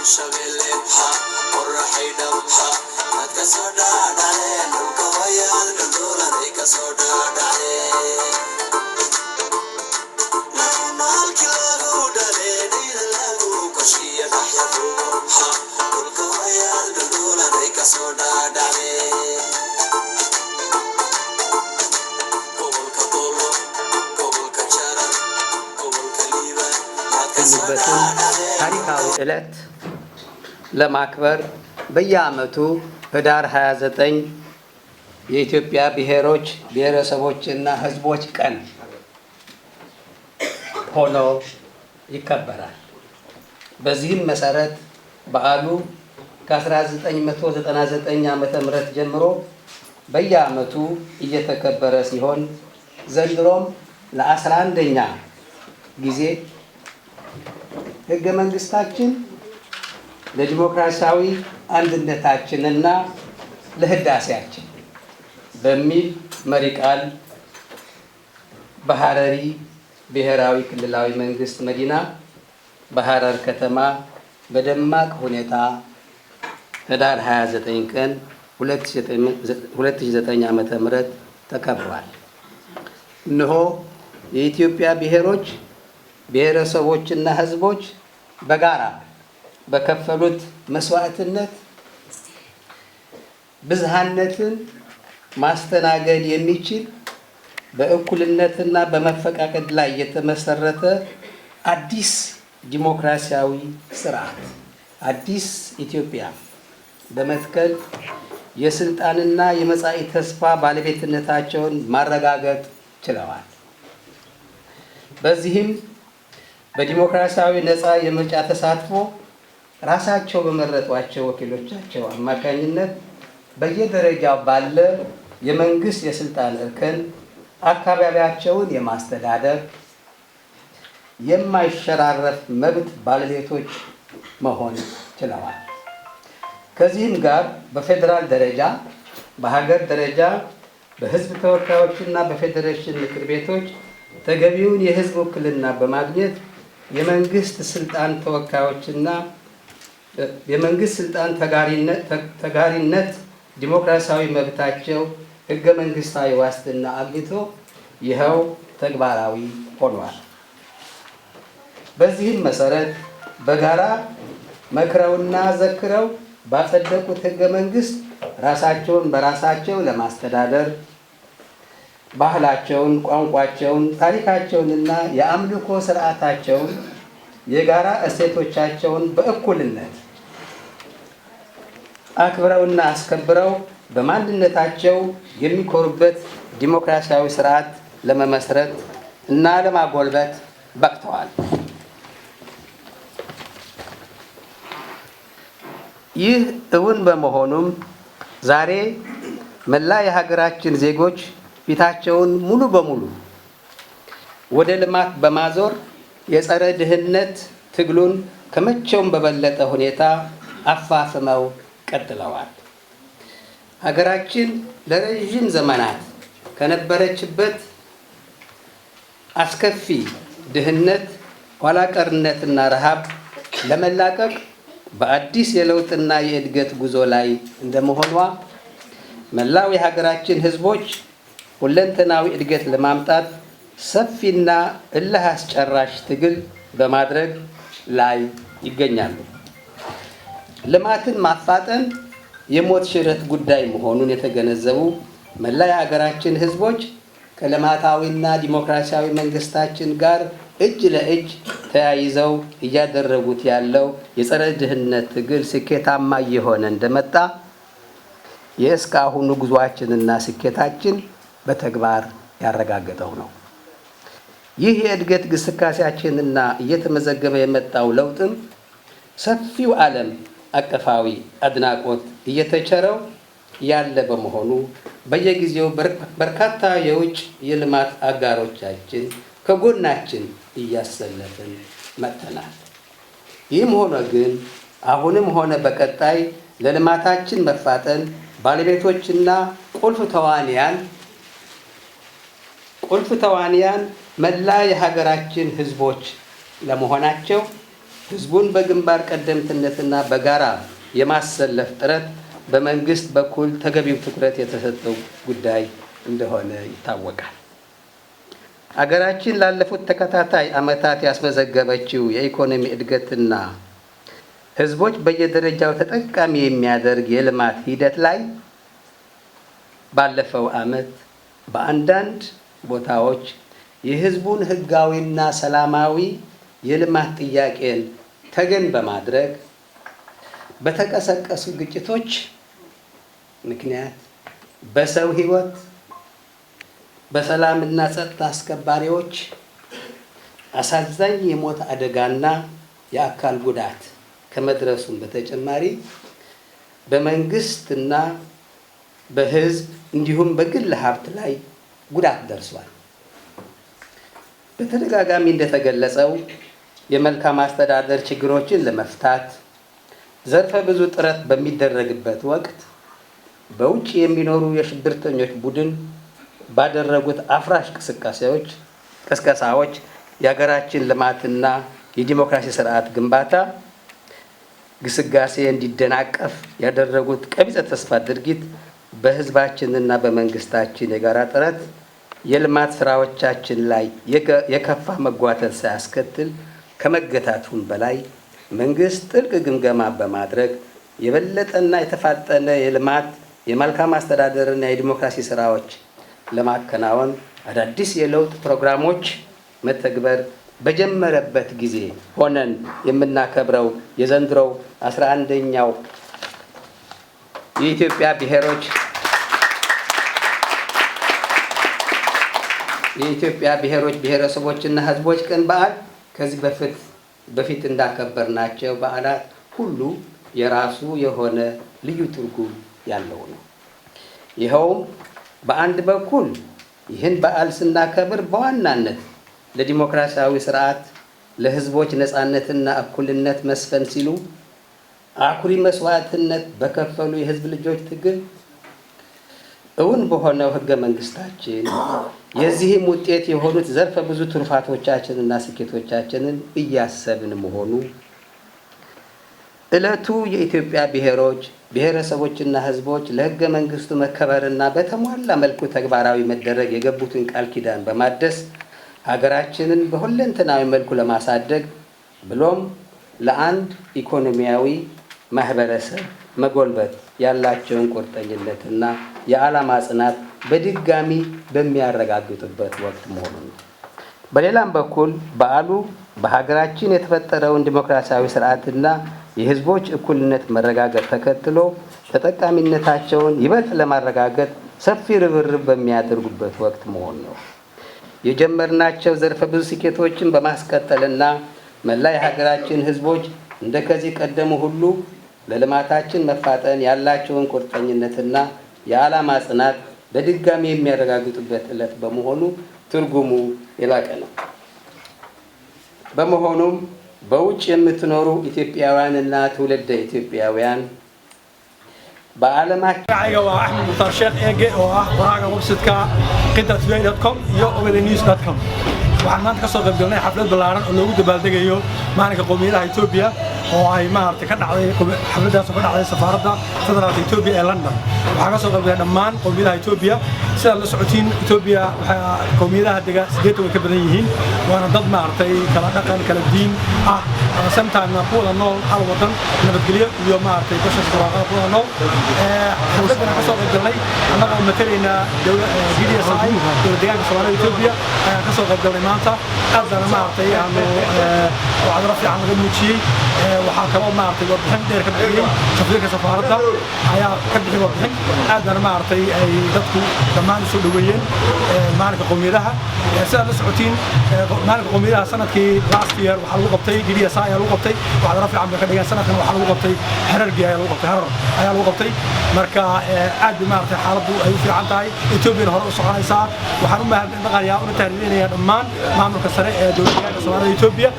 شغلها ورحيدها كسودا دالي كويا ندولا دي كسودا دالي نال كيلو دالي دي لغو كشيه يحيوها كويا ندولا دي كسودا دالي የሚበትን ታሪካዊ ዕለት ለማክበር በየዓመቱ ህዳር 29 የኢትዮጵያ ብሔሮች ብሔረሰቦችና ህዝቦች ቀን ሆኖ ይከበራል። በዚህም መሰረት በዓሉ ከ1999 ዓ.ም ጀምሮ በየዓመቱ እየተከበረ ሲሆን ዘንድሮም ለ11ኛ ጊዜ ህገ መንግስታችን ለዲሞክራሲያዊ አንድነታችንና ለህዳሴያችን በሚል መሪ ቃል በሐረሪ ብሔራዊ ክልላዊ መንግስት መዲና በሐረር ከተማ በደማቅ ሁኔታ ህዳር 29 ቀን 2009 ዓ.ም ተከብሯል። እነሆ የኢትዮጵያ ብሔሮች ብሔረሰቦችና ህዝቦች በጋራ በከፈሉት መስዋዕትነት ብዝሃነትን ማስተናገድ የሚችል በእኩልነትና በመፈቃቀድ ላይ የተመሰረተ አዲስ ዲሞክራሲያዊ ስርዓት አዲስ ኢትዮጵያ በመትከል የስልጣንና የመጻኢ ተስፋ ባለቤትነታቸውን ማረጋገጥ ችለዋል። በዚህም በዲሞክራሲያዊ ነፃ የምርጫ ተሳትፎ ራሳቸው በመረጧቸው ወኪሎቻቸው አማካኝነት በየደረጃው ባለ የመንግስት የስልጣን እርከን አካባቢያቸውን የማስተዳደር የማይሸራረፍ መብት ባለቤቶች መሆን ችለዋል። ከዚህም ጋር በፌዴራል ደረጃ፣ በሀገር ደረጃ በህዝብ ተወካዮችና በፌዴሬሽን ምክር ቤቶች ተገቢውን የህዝብ ውክልና በማግኘት የመንግስት ስልጣን ተወካዮችና የመንግስት ስልጣን ተጋሪነት ዲሞክራሲያዊ መብታቸው ህገ መንግስታዊ ዋስትና አግኝቶ ይኸው ተግባራዊ ሆኗል። በዚህም መሰረት በጋራ መክረውና ዘክረው ባጸደቁት ህገ መንግስት ራሳቸውን በራሳቸው ለማስተዳደር ባህላቸውን፣ ቋንቋቸውን፣ ታሪካቸውንና የአምልኮ ስርዓታቸውን የጋራ እሴቶቻቸውን በእኩልነት አክብረውና አስከብረው በማንነታቸው የሚኮሩበት ዲሞክራሲያዊ ስርዓት ለመመስረት እና ለማጎልበት በቅተዋል። ይህ እውን በመሆኑም ዛሬ መላ የሀገራችን ዜጎች ፊታቸውን ሙሉ በሙሉ ወደ ልማት በማዞር የጸረ ድህነት ትግሉን ከመቼውም በበለጠ ሁኔታ አፋፍመው ቀጥለዋል። ሀገራችን ለረዥም ዘመናት ከነበረችበት አስከፊ ድህነት፣ ኋላ ቀርነትና ረሃብ ለመላቀቅ በአዲስ የለውጥና የእድገት ጉዞ ላይ እንደመሆኗ መላው የሀገራችን ህዝቦች ሁለንተናዊ እድገት ለማምጣት ሰፊና እልህ አስጨራሽ ትግል በማድረግ ላይ ይገኛሉ። ልማትን ማፋጠን የሞት ሽረት ጉዳይ መሆኑን የተገነዘቡ መላ የሀገራችን ህዝቦች ከልማታዊና ዲሞክራሲያዊ መንግስታችን ጋር እጅ ለእጅ ተያይዘው እያደረጉት ያለው የጸረ ድህነት ትግል ስኬታማ እየሆነ እንደመጣ የእስካሁኑ ጉዟችንና ስኬታችን በተግባር ያረጋገጠው ነው። ይህ የእድገት ግስጋሴያችንና እየተመዘገበ የመጣው ለውጥም ሰፊው ዓለም አቀፋዊ አድናቆት እየተቸረው ያለ በመሆኑ በየጊዜው በርካታ የውጭ የልማት አጋሮቻችን ከጎናችን እያሰለፍን መጥተናል። ይህም ሆነ ግን አሁንም ሆነ በቀጣይ ለልማታችን መፋጠን ባለቤቶችና ቁልፍ ተዋንያን መላ የሀገራችን ህዝቦች ለመሆናቸው ህዝቡን በግንባር ቀደምትነትና በጋራ የማሰለፍ ጥረት በመንግስት በኩል ተገቢው ትኩረት የተሰጠው ጉዳይ እንደሆነ ይታወቃል። አገራችን ላለፉት ተከታታይ ዓመታት ያስመዘገበችው የኢኮኖሚ እድገትና ህዝቦች በየደረጃው ተጠቃሚ የሚያደርግ የልማት ሂደት ላይ ባለፈው ዓመት በአንዳንድ ቦታዎች የህዝቡን ህጋዊና ሰላማዊ የልማት ጥያቄን ተገን በማድረግ በተቀሰቀሱ ግጭቶች ምክንያት በሰው ህይወት በሰላምና ጸጥታ አስከባሪዎች አሳዛኝ የሞት አደጋና የአካል ጉዳት ከመድረሱም በተጨማሪ በመንግስትና በህዝብ እንዲሁም በግል ሀብት ላይ ጉዳት ደርሷል። በተደጋጋሚ እንደተገለጸው የመልካም አስተዳደር ችግሮችን ለመፍታት ዘርፈ ብዙ ጥረት በሚደረግበት ወቅት በውጭ የሚኖሩ የሽብርተኞች ቡድን ባደረጉት አፍራሽ ቅስቀሳዎች የሀገራችን ልማትና የዲሞክራሲ ስርዓት ግንባታ ግስጋሴ እንዲደናቀፍ ያደረጉት ቀቢጸ ተስፋ ድርጊት በህዝባችንና በመንግስታችን የጋራ ጥረት የልማት ስራዎቻችን ላይ የከፋ መጓተት ሳያስከትል ከመገታቱም በላይ መንግስት ጥልቅ ግምገማ በማድረግ የበለጠና የተፋጠነ የልማት የመልካም አስተዳደርና የዲሞክራሲ ስራዎች ለማከናወን አዳዲስ የለውጥ ፕሮግራሞች መተግበር በጀመረበት ጊዜ ሆነን የምናከብረው የዘንድሮው 11ኛው የኢትዮጵያ ብሔሮች ብሔረሰቦችና ህዝቦች ቀን በዓል ከዚህ በፊት እንዳከበርናቸው በዓላት ሁሉ የራሱ የሆነ ልዩ ትርጉም ያለው ነው። ይኸውም በአንድ በኩል ይህን በዓል ስናከብር በዋናነት ለዲሞክራሲያዊ ስርዓት ለህዝቦች ነፃነትና እኩልነት መስፈን ሲሉ አኩሪ መስዋዕትነት በከፈሉ የህዝብ ልጆች ትግል እውን በሆነው ህገ መንግስታችን የዚህም ውጤት የሆኑት ዘርፈ ብዙ ትሩፋቶቻችንና ስኬቶቻችንን እያሰብን መሆኑ ዕለቱ የኢትዮጵያ ብሔሮች ብሔረሰቦችና ህዝቦች ለህገ መንግስቱ መከበርና በተሟላ መልኩ ተግባራዊ መደረግ የገቡትን ቃል ኪዳን በማደስ ሀገራችንን በሁለንተናዊ መልኩ ለማሳደግ ብሎም ለአንድ ኢኮኖሚያዊ ማህበረሰብ መጎልበት ያላቸውን ቁርጠኝነትና የዓላማ ጽናት በድጋሚ በሚያረጋግጡበት ወቅት መሆኑ ነው። በሌላም በኩል በዓሉ በሀገራችን የተፈጠረውን ዲሞክራሲያዊ ስርዓትና የህዝቦች እኩልነት መረጋገጥ ተከትሎ ተጠቃሚነታቸውን ይበልጥ ለማረጋገጥ ሰፊ ርብርብ በሚያደርጉበት ወቅት መሆኑ ነው። የጀመርናቸው ዘርፈ ብዙ ስኬቶችን በማስቀጠልና መላ የሀገራችን ህዝቦች እንደከዚህ ቀደሙ ሁሉ ለልማታችን መፋጠን ያላቸውን ቁርጠኝነትና የዓላማ ጽናት በድጋሚ የሚያረጋግጡበት ዕለት በመሆኑ ትርጉሙ የላቀ ነው። በመሆኑም በውጭ የምትኖሩ ኢትዮጵያውያንና ትውልደ ኢትዮጵያውያን በዓለማችን أحمد مختار شيخ إيجي وراجع وبسطك قطة تويت.com iyo ovenews.com waxaan maanta ka soo qayb galnay xaflad ballaaran oo loogu dabaaldegayo maalinka qowmiyadaha Itoobiya oo ay maartay ka dhacday xafladaas oo ka dhacday safaaradda federaalka Itoobiya ee London waxaa ka soo qayb galay dhammaan qowmiyadaha Itoobiya sida la socotiin Itoobiya waxa qowmiyadaha dega 8 way ka badan yihiin waana dad maartay kala dhaqan kala diin ah sometimes kuwada nool hal wadan nabadgelyo iyo maartay ka shaqeeya kuwada nool xafladana ka soo qayb galnay anagoo matalayna dawladda GDSI dowladda deegaanka Soomaaliya Itoobiya ayaa ka soo qayb galnay maanta aadana maartay aanu wacdo fiican laga muujiyay waxaa kaloo maartay warbixin dheer ka bixiyay safiirka safaaradda ayaa ka bixiyay warbixin aadana maartay ay dadku dhammaan soo dhaweeyeen maalinka qowmiyadaha sida la socotiin maalinka qowmiyadaha sanadkii last year waxaa lagu qabtay GDSI ayaa lagu qabtay wacdo fiican bay ka dhigeen sanadkan waxaa lagu qabtay Harargee ayaa lagu qabtay marka aad maartay xaaladdu ay u fiican tahay Itoobiya hore u soconaysaa waxaan u mahadnaqayaa una taariikhinayaa dhammaan maamulka sare ee dowladda Soomaaliya Itoobiya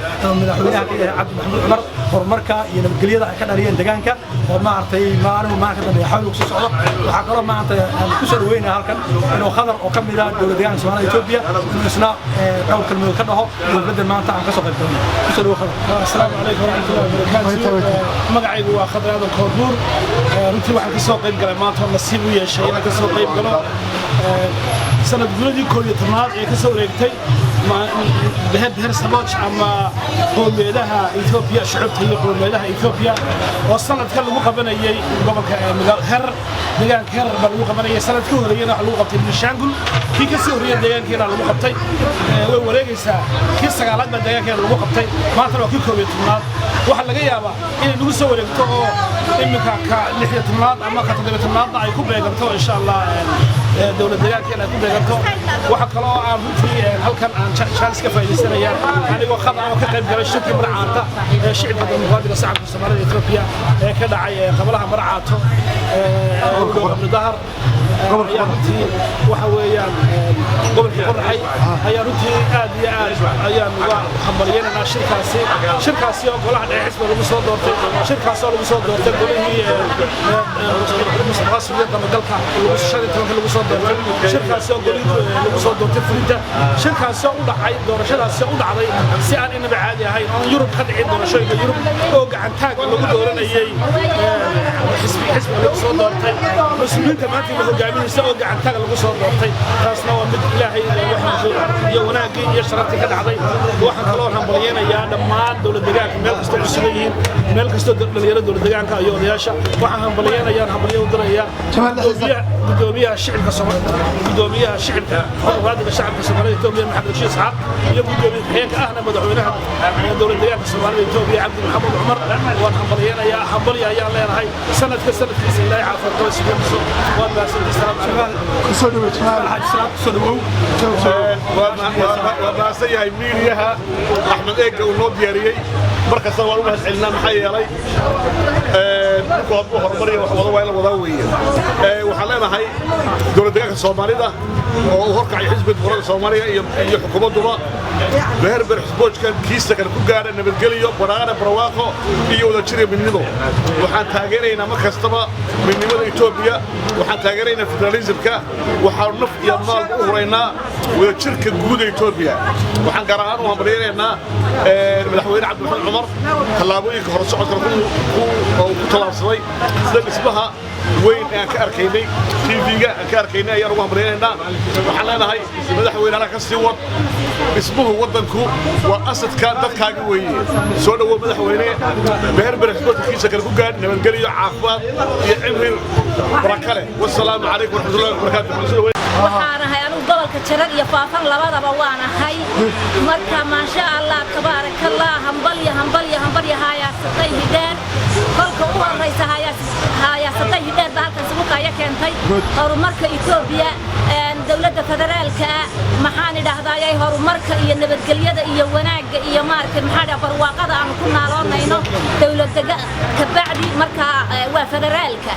madaxweynaha Cabdi Maxamed Cumar horumarka iyo nabadgelyada ay ka dhaliyeen deegaanka oo maartay maalinka dambe xawli ku socdo waxa kale maanta aan ku soo dhaweynaa halkan inuu khadar oo kamid ah dowladda deegaanka Soomaaliya Itoobiya isna dhowr kalmood ka dhaho dowladda maanta aan ka soo qayb galnay ku soo dhawaad assalaamu calaykum waraxmatullaahi wabarakaatuh magacaygu waa Khadar Aadan Koorbuur runtii waxaan ka soo qayb galay maanta nasiib u yeeshay inaan ka soo qayb galo sanad guuladii 11aad ee ka soo wareegtay بهر سباج أما قوميلها إثيوبيا شعبتها هي قوميلها إثيوبيا وصلت كل مقابلة يي قبل هر ديان كهر بالمقابلة يي سنة كهر ينا حلوقة بالشانقل في كسوريا ديان كهر المقابلة ورجيسا كيس سجالات بديان كهر المقابلة ما ترى كل كويت النار وحلا جاي أبا إن نقص ورجتو إمك كلحية النار أما كتدبة النار ضايع كوب رجتو إن شاء الله دولة ديان كهر كوب رجتو وحكلا في هالكن شانس كفاية يعني وخضع وكقيب قال الشركة مرعاته شعب المغادرة صعب الصومالية إثيوبيا كذا قبلها مرعاته قبل ظهر يارتي وحويا قبل القرحي يارتي آدي أيام وحمريين أنا شركة سيا قلها حسب المصادر دورتي شركة سيا المصادر دورتي قلها هي مصادر يقدم قلها المصادر المصادر شركة سيا قلها المصادر دورتي فريدة شركة سيا وضع دورشة سيا وضع علي سيان إن بعادي هاي يوروب خد عيد دورشة يوروب أوقع عن تاج اللي بدورنا يجي حسب المصادر دورتي مسؤولين كمان في جامين يسوي عن تاج المصادر دورتي خاصنا ومد إلهي وحنا يوناقي يشرت كذا عضي وحنا كلهم بلينا يا دمان دولة دجاج ملك استوى ملك استوى مليار دولة دجاج كأيون ياشا وحنا بلينا يا هم بليون دريا قدوميها الشعب كصومال قدوميها الشعب هذا الشعب كصومال إثيوبيا محمد شيء صعب يقول هيك أهنا مدعوينها دولة دجاج كصومال إثيوبيا عبد محمد عمر وحنا بلينا يا حبليا يا الله هاي سنة كسنة في الله يعافى كويس وأنا السلام عليكم وما سيها ميليها أحمد إيك ونود ياريي مركز سوالو بس علنا محيي علي نقول هرمري وضوء إلى وضوئية وحلنا هاي دولة دجاج الصومالية وهركع حزب الدولة الصومالية يحكمون دولة بهربر حسبوج كان كيسة كان كوجار إنه بالجليو برانا برواقه يودا شري من نضو وحن تاجرينا مركز طبعا من نمط إثيوبيا وحن تاجرينا فدراليزم كا وحنف ينال أورينا وشركة جودة إثيوبيا وحن قرأنا وهمرينا المدحوين عبد الرحمن عمر طلابوي كهرس عذر أو طلاب صوي ده اسمها وين كأركيني تيفيجا كأركيني يا روح مرينا وحنا هاي مدحوين على كسيوط اسمه وطنكو وأسد كان دكا قوي سودا هو مدحويني بهربر حسبوت كيسة كان كوجان نمنقلي عافات يعمر بركله والسلام عليكم ورحمة الله وبركاته waxaan ahay anigu gobolka Jarar iyo Faafan labadaba waan ahay marka ma sha Allah tabarakallah hambalya hayaasatay hideen kolka u horeysa hayaasatay hideen halkan suuqa ay keentay horumarka Itoobiya dawladda federaalka maxaan idhaahdayay horumarka iyo nabadgelyada iyo wanaaga iyo maarka maxaa barwaaqada aan ku naaloonayno dawladda ka bacdi marka waa federaalka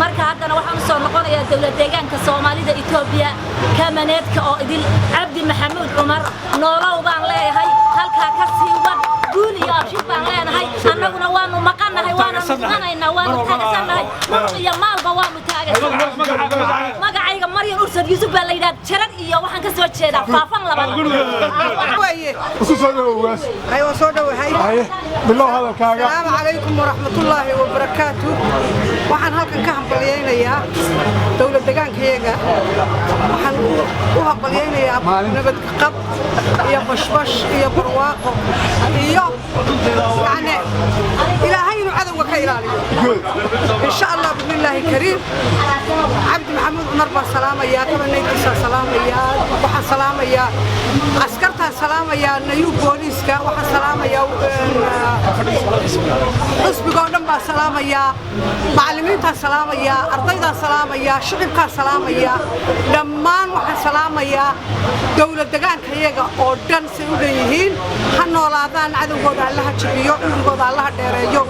marka haddana waxaan soo noqonayaa dawladda deegaanka Soomaalida Itoobiya كامنيتك أو إدل عبد محمود عمر نورو بان لهاي هلكا كسي ود قول يا شوف بان لهاي أنا ونوانو مقنا هاي وانا مقنا إن وانو تاجسنا هاي يا مال بوانو تاجسنا ما قاعد مريم أرسل يوسف بالليلات شرد إياه وحن كسر شيء فافن لبنا أيوة صودا وهاي بالله هذا الكاغا السلام عليكم ورحمة الله وبركاته وحن هلكا كهم بلينا يا دولة دجان كيجا وحن بلينا يا نبت قب يا بشبش يا برواقه يا يعني إلى هاي العدو وكيلاني إن شاء الله بسم الله الكريم عبد محمود عمر بالسلامة يا طبعا نيتسا سلامة يا وحن سلامة يا عسكرتها سلامة يا نيوب بوليسكا وحن سلامة يا حسب قدام بالسلامة يا معلمينها سلامة يا أرضيها سلامة يا شعبها سلامة يا دمان وحن سلامة يا دولة دجان كيجا أردن سعوديين حنولادان عدو قد الله تبيو قد الله دريو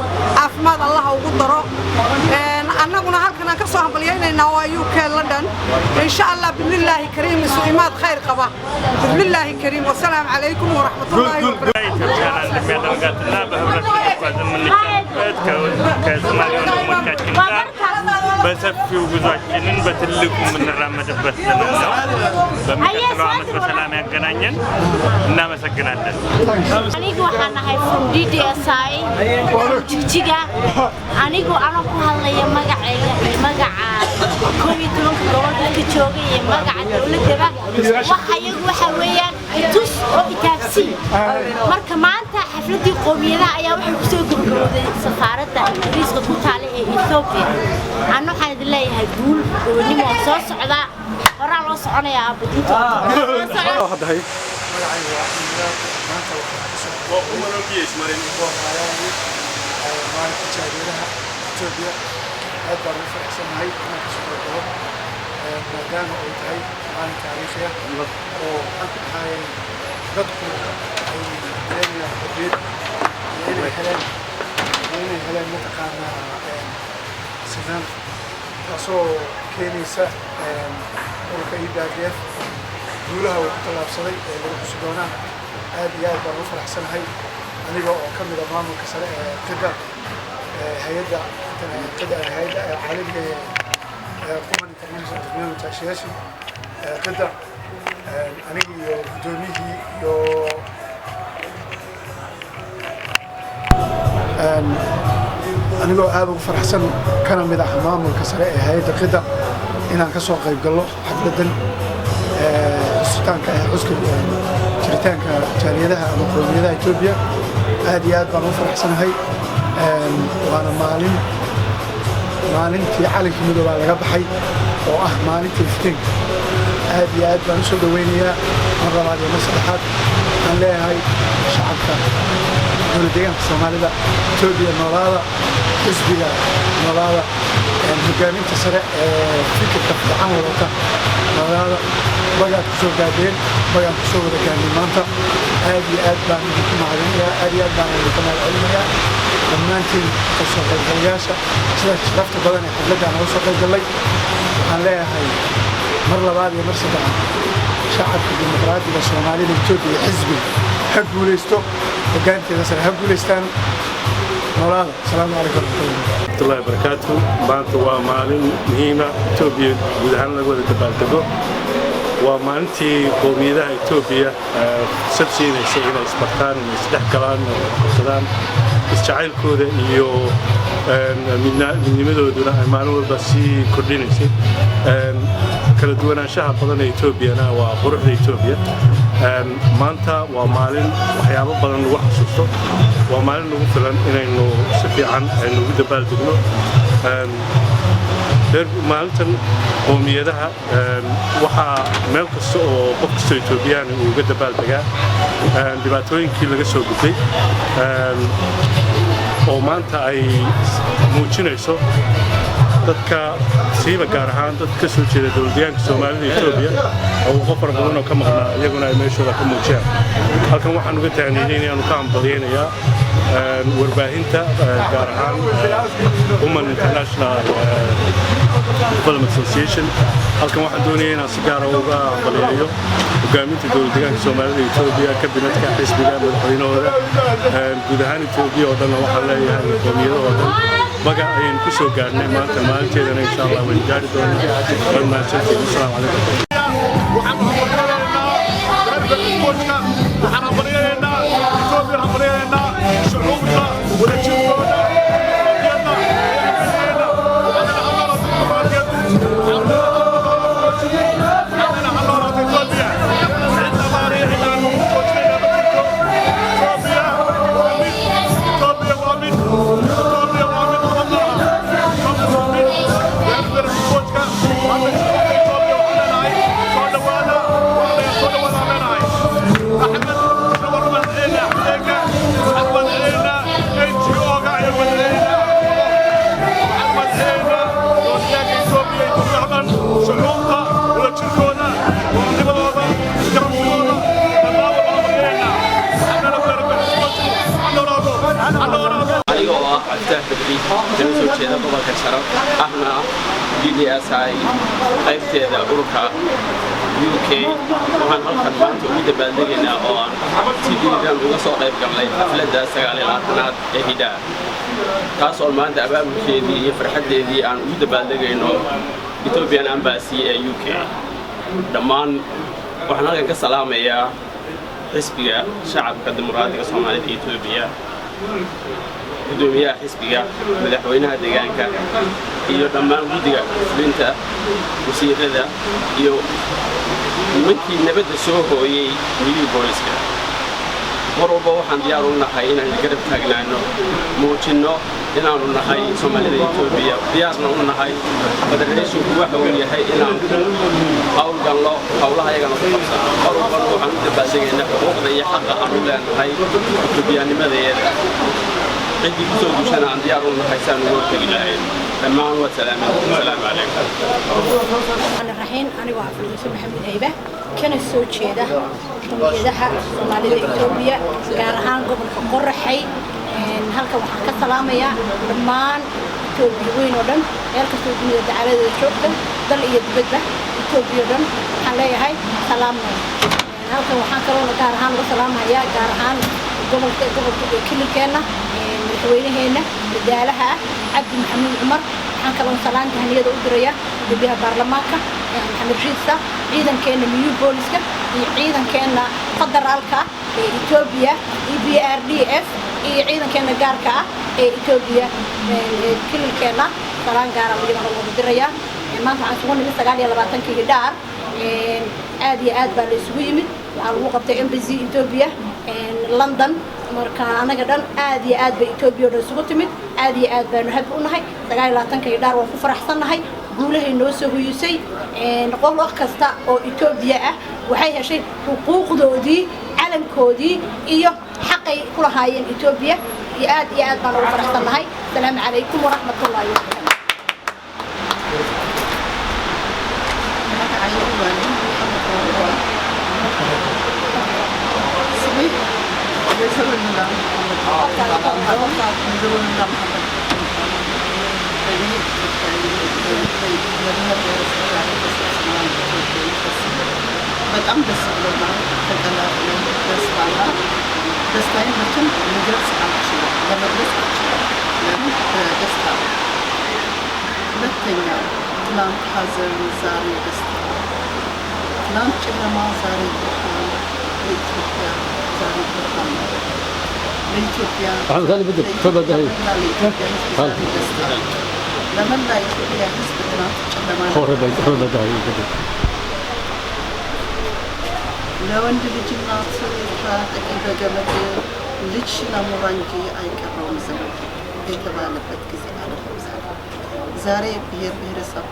أفماد الله وقدره أنا قلنا هالكنا كسوها بلينا نوايو كلندن إن شاء الله بسم الله كريم سليمات خير قبا بسم الله كريم والسلام عليكم ورحمة الله وبركاته የምንቻልበት ከሶማሌውን ወንድሞቻችን ጋር በሰፊው ጉዟችንን በትልቁ የምንራመድበት ዘመን ነው። በሚቀጥለው ዓመት በሰላም ያገናኘን። እናመሰግናለን። anigu waxaan ahay from DDSI jijiga anigu ana ku hadlaya magaca komiidoonka gobolka joogay iyo magaca dawladda waxa weeyaan tus oo itaabsi marka maanta xafladii qoomiyadaha ayaa waxay ku soo gurgurooday safaaradda Ingiriiska ku taal ee Ethiopia ana waxaan idin leeyahay guul gobolnimo soo socda horaa loo soconayaa abadinta أكبر من فرح سنهاي أنا كسر الضوء مدام أوتهاي عن تاريخية وأكيد هاي ضدكم أي لين الحديد لين الهلال متقارنة سنان رسو كنيسة وركيد داجيف يقولها وطلاب صدي للحسدونا هذه أكبر من فرح سنهاي أنا جو أكمل أمام كسر كذا هيدا كده هيدا عالمي قوم الانترناشونال تاشيشن كده أنا بدونيه يو أنا جو هذا فرح سن كان مدح أمام الكسر هيدا كده إن كسر قريب قالوا حددن السلطان كحسك شريتان كجاليدها مقوميدها إثيوبيا هذه أكبر فرح سن هاي وأنا مالين في عالم كمدة على جبحي مالين تلفتين هذه بنشر دوينية مرة بعد مسرحات أنا لها هاي شعبك دولتين في الصومالي توبيا نورالة حزبية نورالة مجانين تسرع فكرة تفتحان وروتا نورالة بقى كسور قادين بقى كسور ذكاني مانتا هذه أدبان معلومية هذه أدبان العلمية dhammaantiin kasoo qaybgalayaasha sida sharafta badan ee xafladda aan uga soo qaybgalay waxaan leeyahay mar labaad iyo mar saddexaad shacabka dimuqraadiga Soomaalida Itoobiya xisbi ha guuleysto hoggaankeeda sare ha guuleystaan noolaada asalaamu calaykum warahmatullahi wabarakatuh maanta waa maalin muhiima Itoobiya guud ahaan laga wada dabaaldego waa maalintii qoomiyadaha Itoobiya sabsiinaysa inay isbartaan inay isdhex galaan oo qabsadaan isjacaylkooda iyo midnimadooduna ay maalin walba sii kordhinaysay kala duwanaanshaha badan ee Itoobiyana waa quruxda Itoobiya maanta waa maalin waxyaabo badan lagu xasuusto waa maalin lagu filan inaynu si fiican aynu ugu dabaaldegno maalintan qoomiyadaha waxaa meel kasta oo qof kasta Itoobiyaan uu uga dabaaldegaa dhibaatooyinkii laga soo gudbay oo maanta ay muujinayso dadka siiba gaar ahaan dadka ka soo jeeda dowladyaanka Soomaalida iyo Itoobiya oo qof fara badan oo ka maqnaa iyaguna ay meeshooda ka muujiyaan halkan waxaan uga taagneynaa inaan ka hambalyeeynaa warbaahinta gaar ahaan Women International Development Association halkan waxaan doonayaa inaan si gaar ah uga hambalyeeyo hogaaminta dowladyaanka Soomaalida iyo Itoobiya kabinetka xisbiga madaxweynahooda guud ahaan Itoobiya oo dhan waxaan leeyahay qoomiyadaha oo dhan baga ayaan ku soo gaarnay maanta maalinteedana insha Allah waan gaari doonaa assalaamu تنسوا كذا بابا كشرف احنا DDSI قيبتي ذا أوروكا UK waxaan halkan maanta ugu dabaaldegaynaa oo aan TV-dan uga soo qayb galnay xafladda 9-aad ee Hidaa taas oo maanta abaabulkeedii iyo farxaddeedii aan ugu dabaaldegayno Ethiopian Embassy ee UK dhammaan waxaan halkan ka salaamayaa xisbiga shacabka dimuqraadiga Soomaalida ee Ethiopia gudoomiyaha xisbiga madaxweynaha deegaanka iyo dhammaan guddiga fulinta wasiirada iyo nimankii nabadda soo hooyay milii booliska mar walba waxaan diyaar u nahay inaan garab taagnaano muujinno inaanu nahay Soomaalida Ethiopia diyaarna u nahay federeeshinku waxa uu yahay inaan hawlgalno hawlaha ayagana ku qabsano mar walba waxaan u dabaaldegaynaa xuquuqda iyo xaqa aan u leenahay Ethiopianimadeeda عندي كتب وشنا عندي أروح حيسان ورك الجاهل لما هو السلام عليكم. أنا الرحين أنا واقف المسلم محمد هيبة كان السوق هذا تميزها Soomaalida Ethiopia gaar ahaan gobolka Qorraxay halka waxaan ka salaamayaa dhammaan Ethiopia weyn oo dhan meel kasta oo dunida dacalada joogta dal iyo dibadba Ethiopia dhan waxaan leeyahay salaamay halka waxaan kaloo gaar ahaan uga salaamayaa gaar ahaan gobolka kililkeena madaxweynaheena madaalaha Cabdi Maxamed Cumar waxaan kaloo salaan tahniyada u diraya guddiga baarlamaanka Maxamed Riisa ciidankeena miyu booliska iyo ciidankeena federaalka ee Ethiopia EBRDF iyo ciidankeena gaarka ah ee Ethiopia kililkeena salaan gaar ah ugu diraya maanta waxaan soo nimid 29 Hidaar aad iyo aad baa la isugu yimid waxaa lagu qabtay embassy Ethiopia London marka anaga dhan aad iyo aad bay Ethiopia oo isugu timid aad iyo aad baanu habi u nahay 29 Hidaar waan ku faraxsanahay guulahay noo soo hoyisay qof kasta oo Ethiopia ah waxay heshay xuquuqdoodii calankoodii iyo xaqay ku lahaayeen Ethiopia iyo aad baan ugu faraxsanahay salaamu calaykum waraxmatullaahi wabarakaatuh በጣም ደስ ብሎናል። ተቀላቅለን ደስ ባላል ደስታዬን መቼም መግለጽ አልችልም፣ ለመግለጽ አልችልም። ለምን ደስታ ሁለተኛ ትናንት ሐዘን ዛሬ ደስታ፣ ትናንት ጨለማ ዛሬ ብርሃን፣ ለኢትዮጵያ ዛሬ ብርሃን ነው። ለኢትዮጵያ ደስታ ለመላ ኢትዮጵያ ሕዝብ ትናንት ጨለማ ለወንድ ልጅ እናት ታጠቂ በገመድ ልጅ ለሙራ እንጂ አይቀረውም ዘመድ የተባለበት ጊዜ አይደለም ዛሬ ብሔር ብሔረሰብ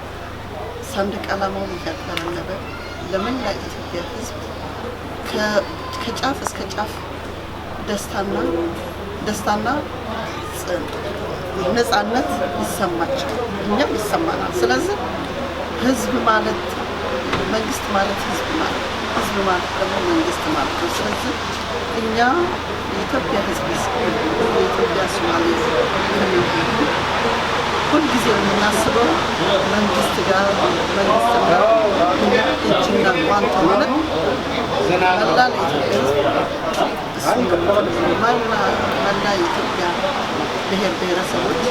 ሰንደቅ ዓላማውን እያቀረበ ለመላ ኢትዮጵያ ሕዝብ ከጫፍ እስከ ጫፍ ደስታና ነፃነት ይሰማቸው እኛም ይሰማናል። ስለዚህ ሕዝብ ማለት መንግስት ማለት ሕዝብ ማለት ደግሞ መንግስት ማለት ነው። ስለዚህ እኛ የኢትዮጵያ ሕዝብ የኢትዮጵያ ሶማሌ ሁልጊዜ የምናስበው መንግስት ጋር እጅና ጓንት ሆነን መላ የኢትዮጵያ ብሔር ብሔረሰቦች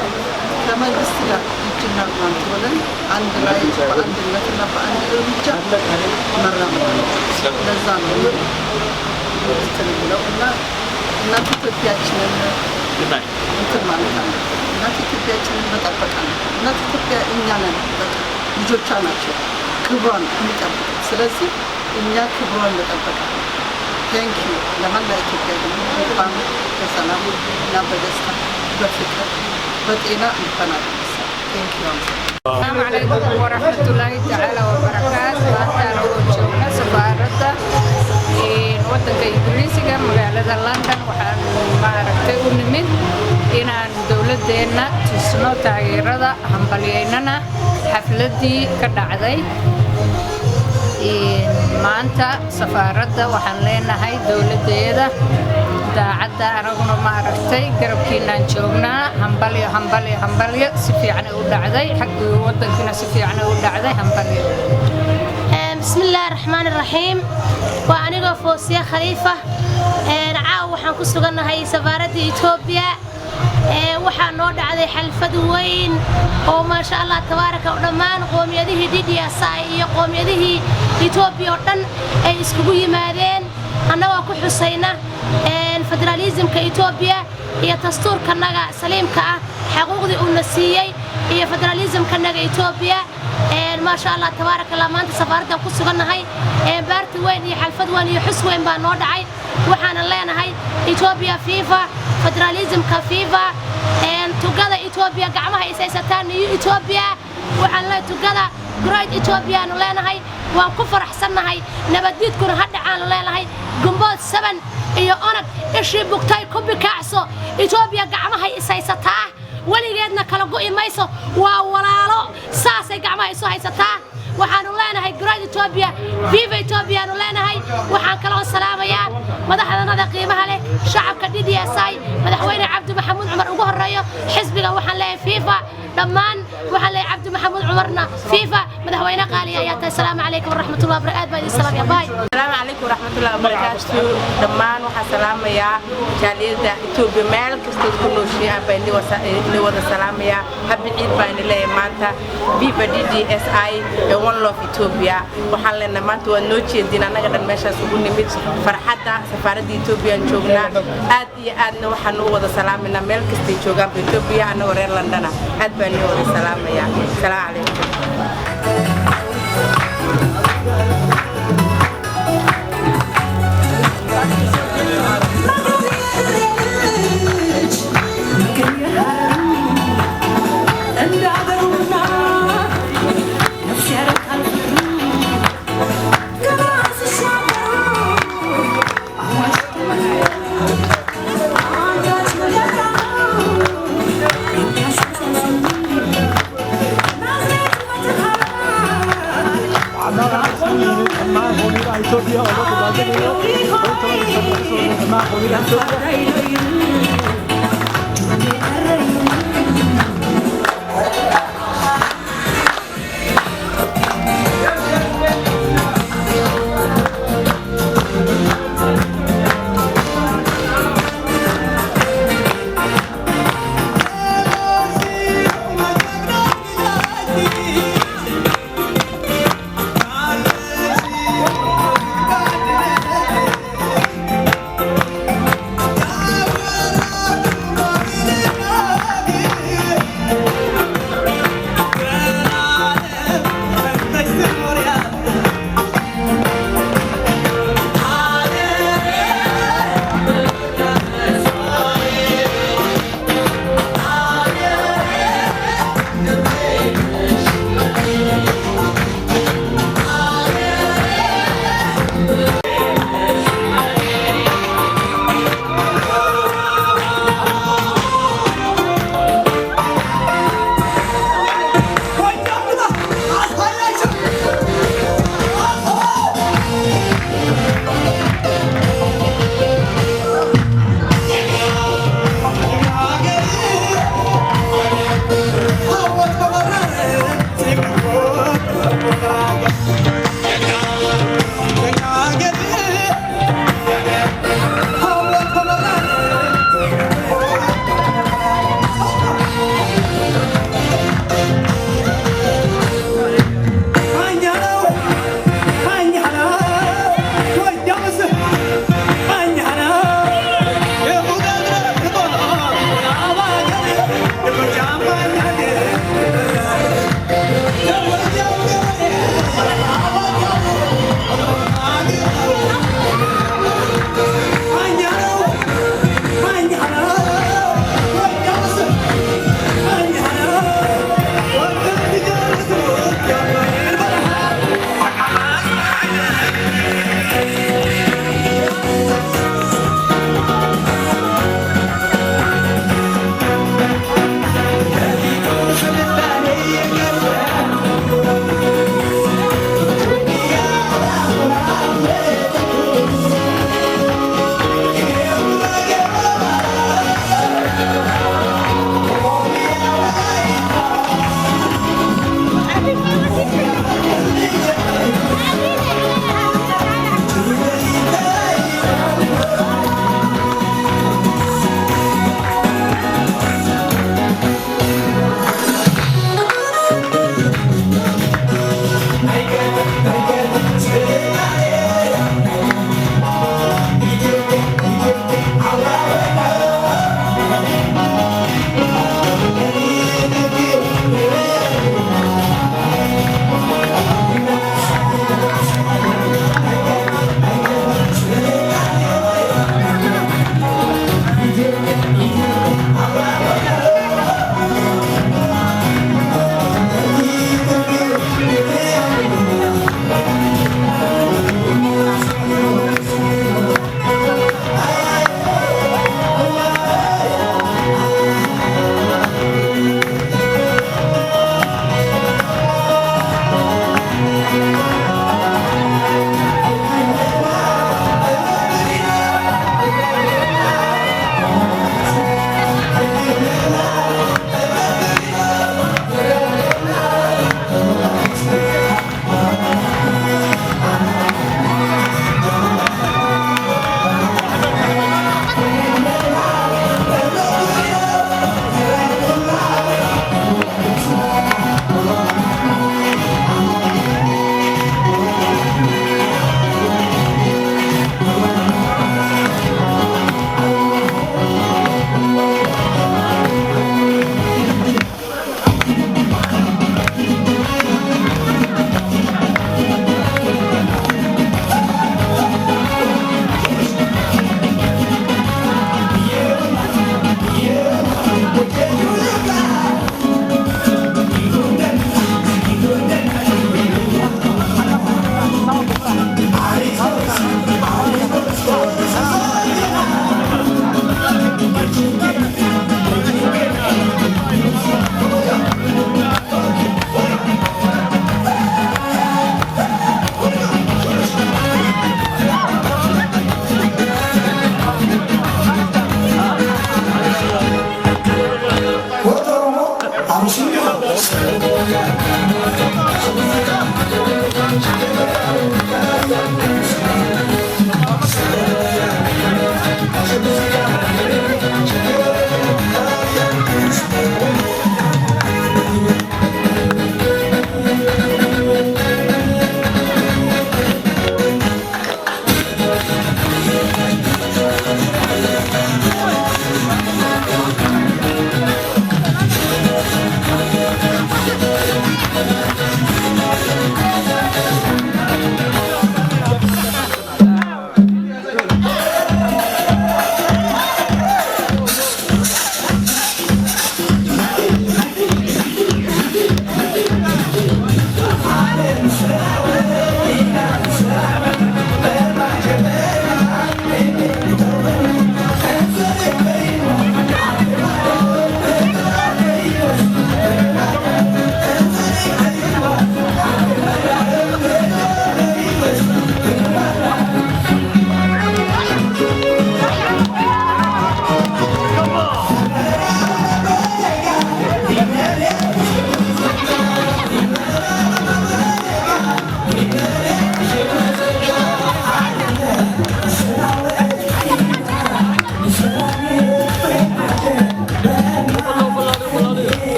ከመንግስት ጋር እጅና ጓንት ሆነን አንድ ላይ በአንድነትና በአንድ እርምጃ መራመድ ነው። ለዛ ነው እንትን ብለው እና እናት ኢትዮጵያችንን እንትን ማለት አለ እናት ኢትዮጵያችንን መጠበቅ አለ። እናት ኢትዮጵያ እኛ ነን፣ ልጆቿ ናቸው ክብሯን የሚጠብቁት። ስለዚህ እኛ ክብሯን መጠበቅ አለ። ቴንኪዩ ለመላ ኢትዮጵያ ደግሞ እንኳን በሰላም እና በደስታ በፍቅር በጤና እንኳን አደረሰን። ቴንኪዩ። السلام عليكم ورحمة الله تعالى وبركاته. أنا وجهنا سفارة waddanka Ingiriisiga magaalada London waxaan maaragtay u nimid inaan dawladdeena tusno taageerada hambalyeynana xafladii ka dhacday maanta safaaradda waxaan leenahay dawladdeeda daacadda anaguna maaragtay garabkiinaan joognaa hambalyo si fiican u dhacday xagga waddankina si fiican u dhacday hambalyo بسم الله الرحمن الرحيم وأنا فوسيا خليفة نعاو وحن كسرنا هاي سفارة إثيوبيا waxaa noo dhacday xalfad weyn oo ma sha Allah tabaaraka oo dhamaan qoomiyadihii DDSI iyo qoomiyadihii Ethiopia oo dhan ay iskugu yimaadeen annagoo ku xusayna federalismka Ethiopia iyo dastuurka naga saliimka ah xuquuqdii uu nasiiyay iyo federalismka naga Ethiopia ما شاء الله تبارك الله ما أنت سفارة كسرنا هاي بارت وين يحلفد وين يحس وين بنور دعي وحنا لنا هاي إثيوبيا فيفا فدراليزم كفيفا توجد إثيوبيا قعمها إساساتان إثيوبيا وحنا توجد جرايد إثيوبيا لنا هاي وكفر حسنا هاي نبديت كنا هدا عن لنا هاي جنبات 7 إيو أنا إيش بوقتاي كوب كعسو إثيوبيا قعمها إساساتها وليجدنا كلاجو إميسو ووالله ساسة جماعة سوهاي ستا وحنو لنا هاي جرايد إثيوبيا فيفا إثيوبيا نلنا هاي وحن كلام السلام يا مدحنا هذا قيمة له شعب كديدي أساي مدحوين عبد محمود عمر وجه الرئيس حزبنا وحن له فيفا دمان وحن له عبد محمود عمرنا فيفا مدحوين قال يا السلام عليكم ورحمة الله وبركاته باي السلام يا باي السلام عليكم ورحمة الله وبركاته دمان وحسلام يا جاليد إثيوبيا مالك استكنوا شيء بين لوضع السلام يا حبي عيد بين الله مانتا فيفا DDSI one love Ethiopia وحن لنا مانتو النوتشي دينا نقدر ماشى سبون نميت فرحتها سفارة إثيوبيا نشوفنا أدنا وحن وضع السلام لنا مالك استيجوجا بإثيوبيا أنا ورير لندن أدبني وضع السلام يا السلام عليكم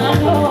Thank you.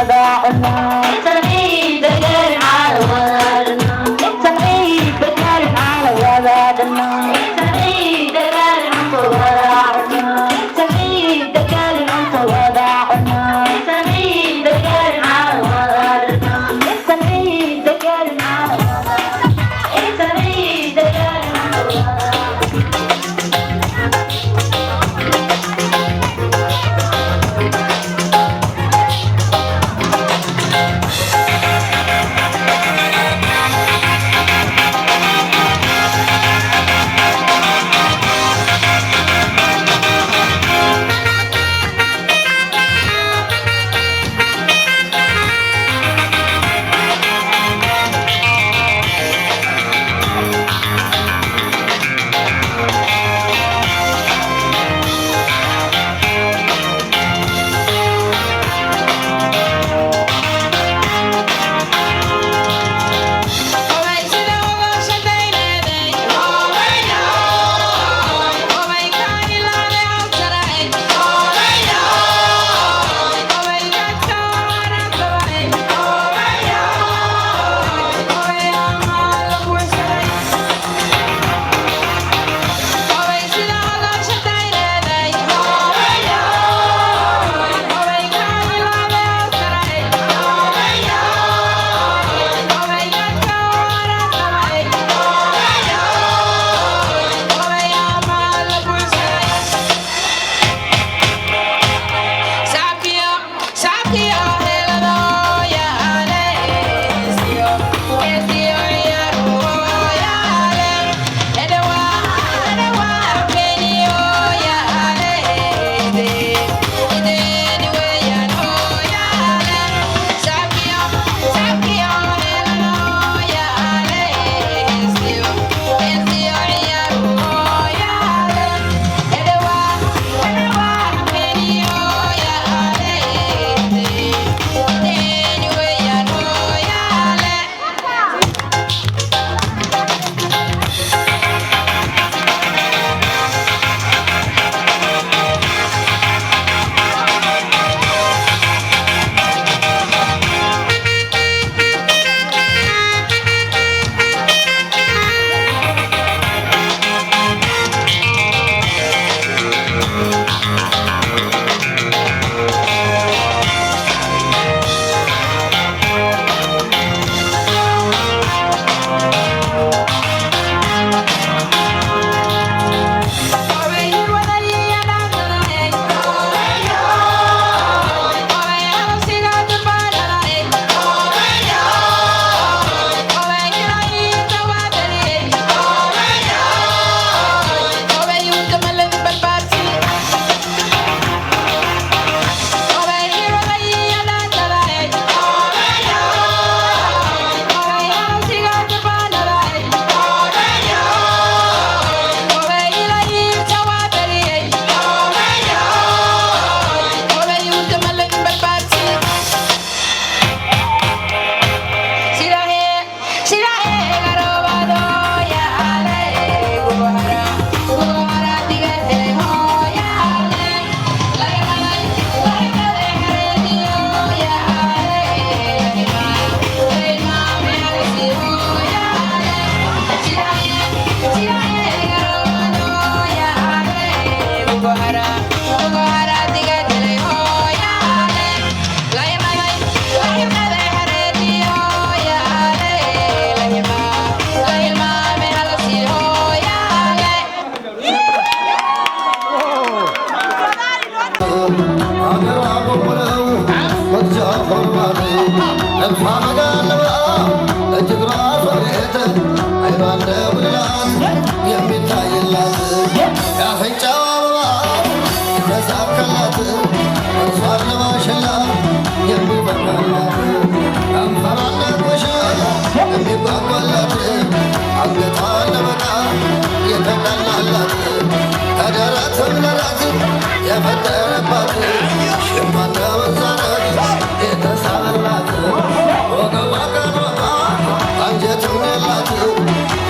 وضعنا التوحيد دقال على وضعنا التوحيد دقال على وضعنا التوحيد دقال على وضعنا التوحيد دقال على وضعنا التوحيد دقال على وضعنا التوحيد دقال على وضعنا التوحيد دقال على وضعنا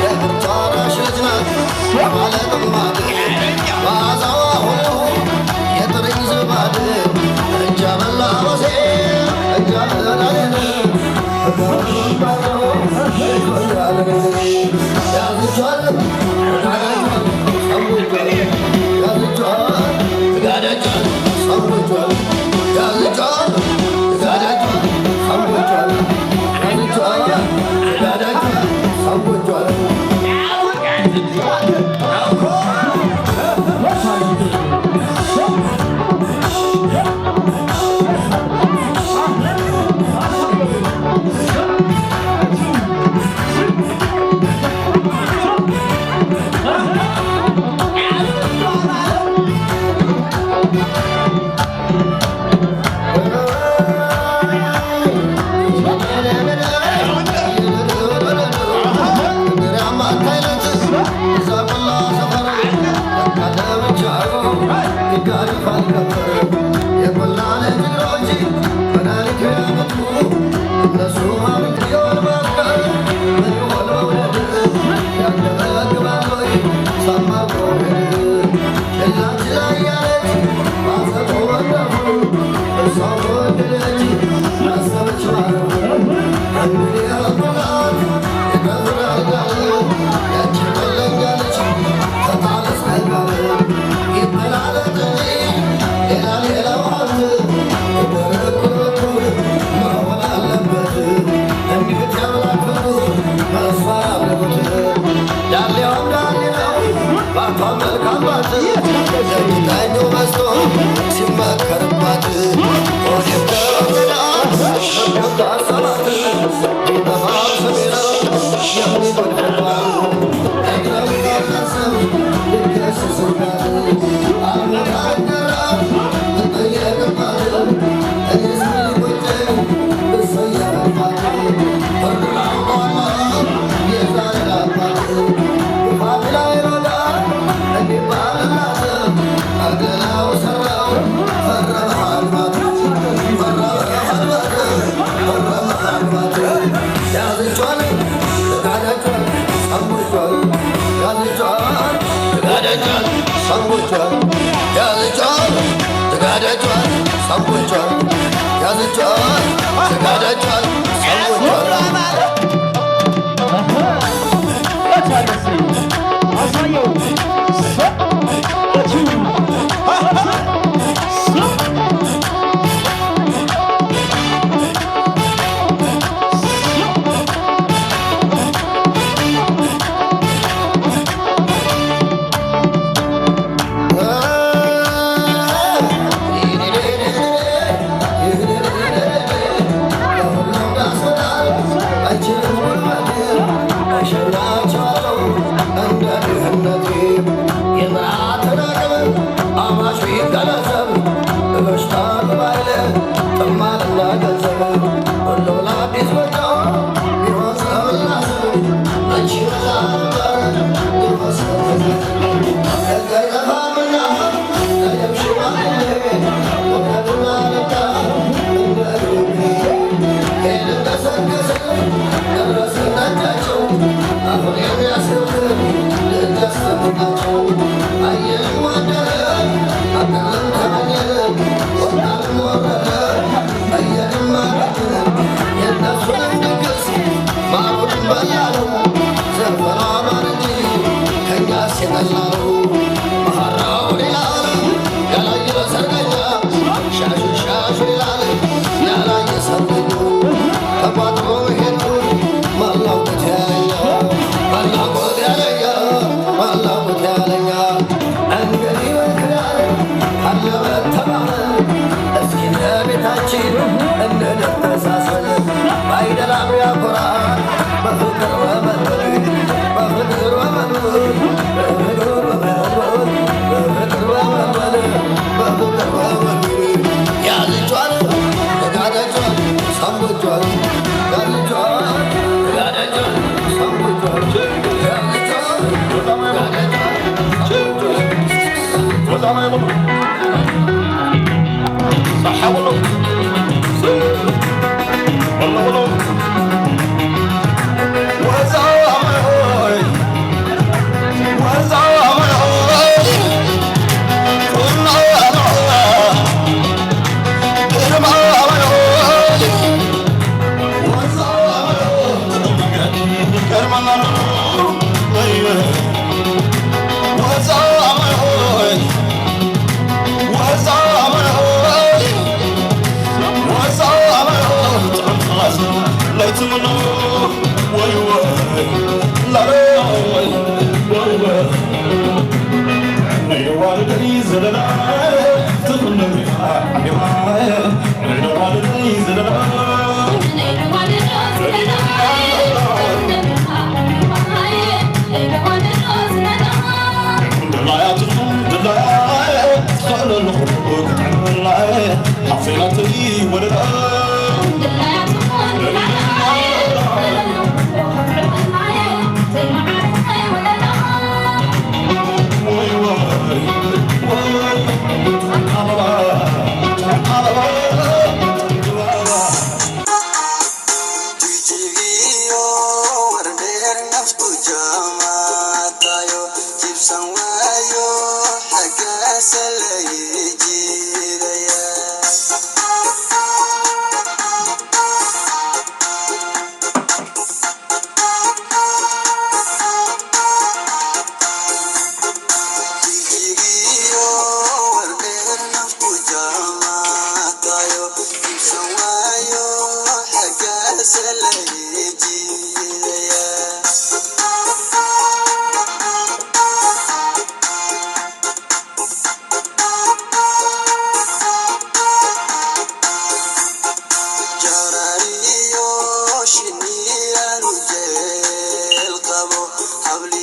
Yeah. Come on. Habli